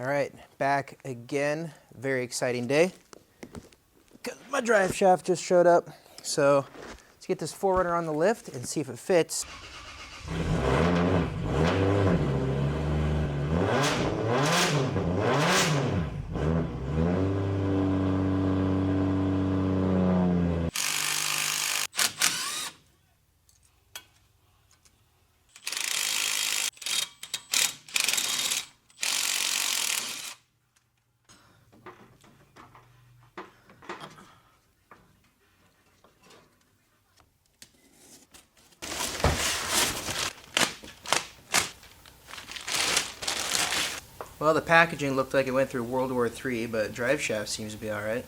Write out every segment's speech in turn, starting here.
All right, back again. Very exciting day. 'Cause my drive shaft just showed up. So let's get this 4Runner on the lift and see if it fits. Well, the packaging looked like it went through World War III, but Driveshaft seems to be all right.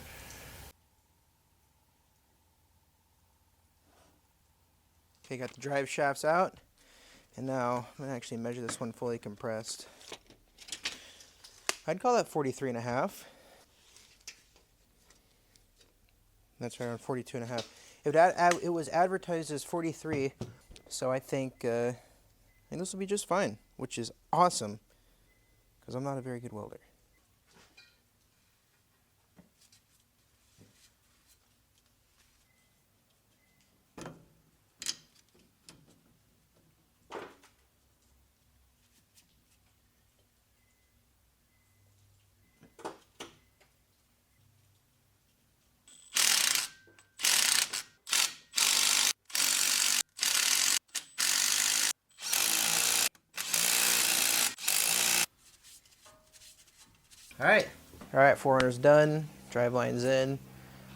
Okay, got the drive shafts out, and now I'm gonna actually measure this one fully compressed. I'd call that 43.5. That's around 42.5. It was advertised as 43, so I think this will be just fine, which is awesome, because I'm not a very good welder. All right, 4Runner's done, drive line's in.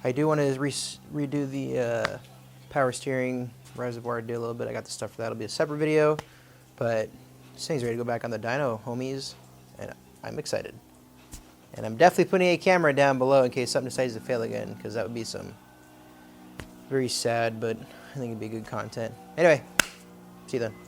I do want to redo the power steering reservoir, do a little bit. I got the stuff for that. It'll be a separate video, but this thing's ready to go back on the dyno, homies, and I'm excited. And I'm definitely putting a camera down below in case something decides to fail again, because that would be some very sad, but I think it'd be good content. Anyway, see you then.